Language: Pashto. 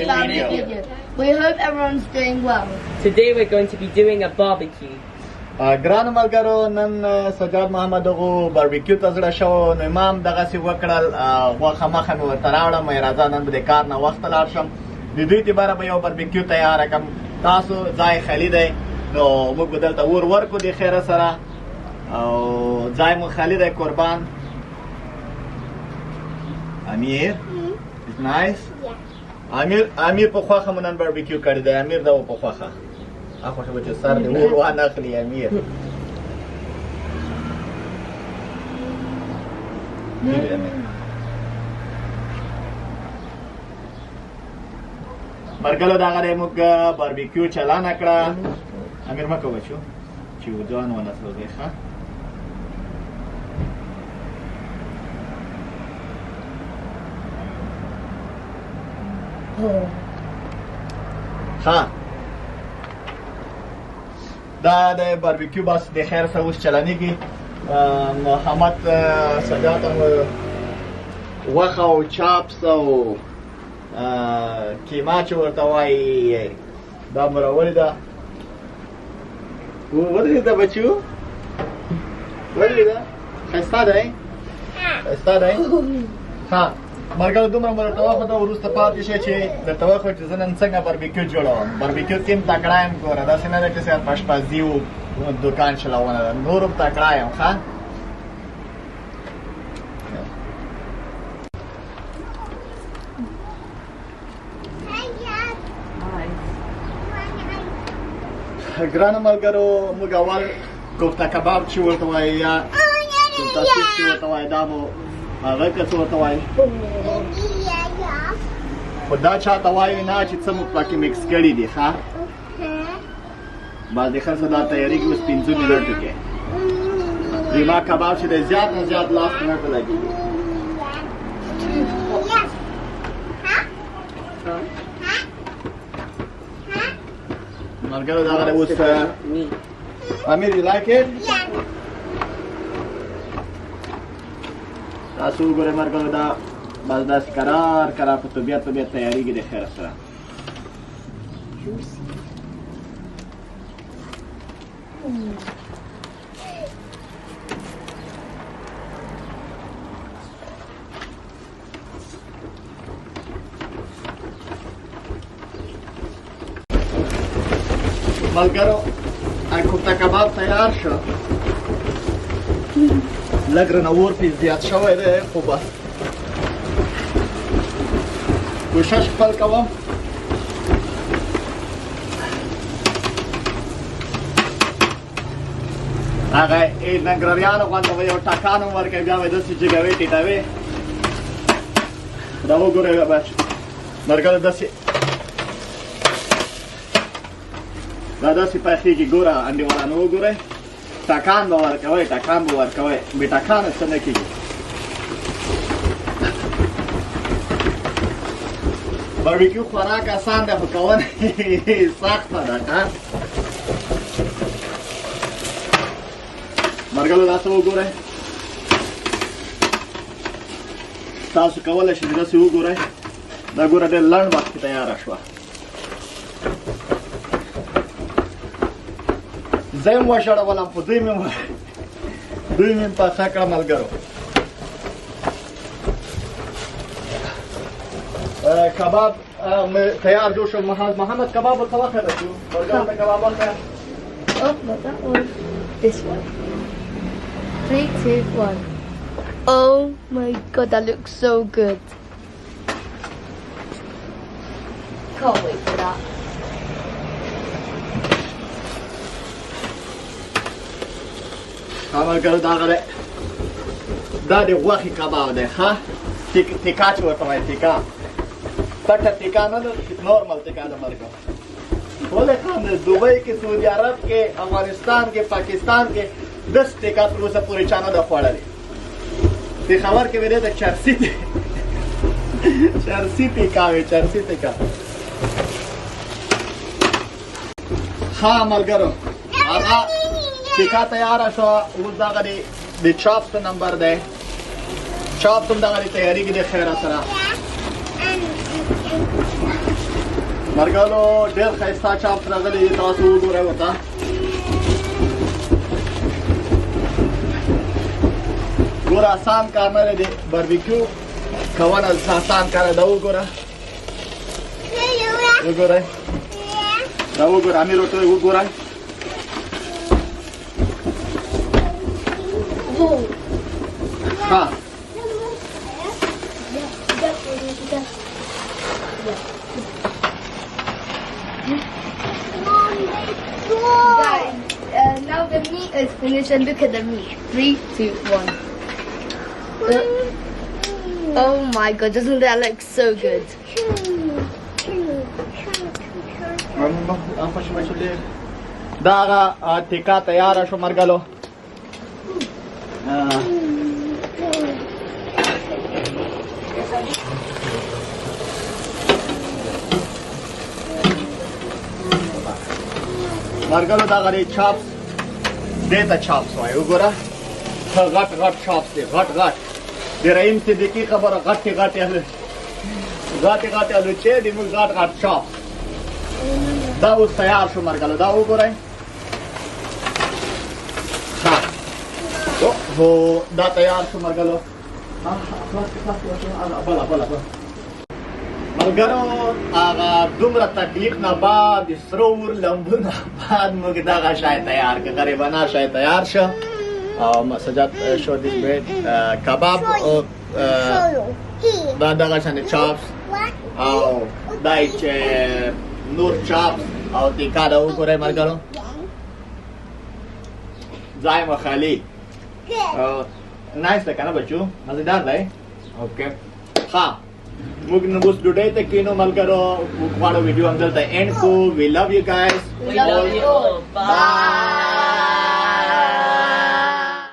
video. We hope everyone's doing well. Today we're going to be doing a barbecue. ګرانو ملګرو نن سجاد محمد دغه باربیکیو ته زړه شو نو امام دغسې وکړل غوښه مخه مې ورته راوړم راځه نن به د کار نه وخته لاړ شم د دوی دپاره به یو باربیکیو تیاره کړم تاسو ځای خالي دی نو موږ به دلته اور ورکړو د خیره سره او ځای مو خالي دی قربان امیر It's nice امیر په خوښه مو نن باربیکیو کړی دی امیر دا و په خوښه اخوشه به چې سر د اور وانه اخلي امیر مرګلو دغه دی موږ باربیکیو چالانه کړه امیر مه کوه بچو چې ځان ونه سوځي ښه ها دا د باربیکیو بس د خیر سره اوس چلانیږي محمد سجاد هم غوښه او چاپس او کیما چې ورته وایي دا مو راولې ده ولې ده بچو ولې ده ښایسته دی ښایسته دی ها مرګلو دومره مو درته وښوده وروسته پاتې شي چې درته وښوم چې زه نن څنګه باربیکیو جوړوم باربیکیو کې هم تکړه یم ګوره داسې نه ده چې صرف اشپزي و دوکان چلونه ده نور هم تکړه یم ښه ګرانو ملګرو موږ اول کوفته کباب چې ورته وایي یا کوفته سیخ چې ورته وایي دا مو هغه که څه ورته وایي خو دا چاته وایي نه چې څه مو پکې مکس کړي دي ښه بعضې خلکو دا تیارېږي اوس 5 منټو کې قیمه کباب چې دی زیات نه زیات 10 منټه لګېږي ملګرو دغه دی اوس امیر you like it? تاسو وګورئ مرګلو دا بس داسې کرار کرار په طبیعت تیارېږي د خیره سره ملګرو کوفته کباب تیار شو لږ رانه اور پې زیات شوی دی خو بس کوشش خپل کوم هغه ننګرهاریانو غوندې به یو ټکان هم ورکوي بیا به یې داسې جګوي ټیټوي دا وګورئ مرګلو داسې دا داسې پخېږي ګوره انډیوالانو وګورئ ټکان به ورکوئ ټکان به ورکوئ بې ټکانه څه نه کېږي باربیکیو خوراک آسان ده خو کول سخته ده ښه مرګلو دا څه وګورئ تاسو کولی شئ چې داسې وګورئ دا ګوره ډېر لنډ وخت کې تیاره شوه زه یې هم وشړولم خو دوی مې پاڅه کړه ملګرو کباب تیار جوړ شو محمد کباب ورته وخیره شو برګر ته کباب وخیره Oh, not that one. This one. 3, 2, 1. Oh my god, that looks so good. Can't wait for that. ملګرو دغه دی دا د غوښې کباب دی ښه تیکا چې ورته وایي تیکا پټه تیکا نه ده نورمل تیکا ده مرګو ولې خان دوبۍ کې سعودي عرب کې افغانستان کې پاکستان کې 10 تیکا تر اوسه پورې چا نه ده خوړلې پېښور کې مې دی د چرسي تیکا وې چرسي تیکا ښه ملګرو هغه تیکا تیاره شوه اوس دغه د چاپس نمبر دی چاپس هم دغه تیارېږي د خیره سره مرګلو ډېر ښایسته چاپس راغلي دي، تاسو وګورئ ورته. ګوره آسان کار نه دی باربیکیو کول، آسان کار ده. وګوره وګورئ دا وګوره امیر ورته وګورئ. ها Guys, now the meat is finished and look at the meat. 3, 2, 1. Oh my god, doesn't that look so good? دا ټیکا تیاره شو مرګلو. مرګلو دا غري چاپس دیتا چاپس وای. وګوره غټ غټ چاپس دی، غټ غټ. د رحیم صدیقي خبره غټې غټې الو چې دی موږ غټ غټ چاپس. دا اوس تیار شو مرګلو. دا وګورئ. ها هو دا تیار شو مرګلو. بله ملګرو هغه دومره تکلیف نه بعد د سره اور لمبو نه بعد موږ دغه شی تیار کړ. غریبانه شی تیار شو او سجاد شو دیس برید کباب او دا دغه شانې چاپس او دای چې نور چاپس او تیکا دا وګورئ ملګرو. ځای مو خالي. نایس ده که نه بچو؟ مزېدار دی؟ اوکې ښه موږ نن اوس ډوډۍ ته کښېنو ملګرو. موږ غواړو ویډیو همدلته اینډ کړو. وی لو یو ګایز. We love you. Bye.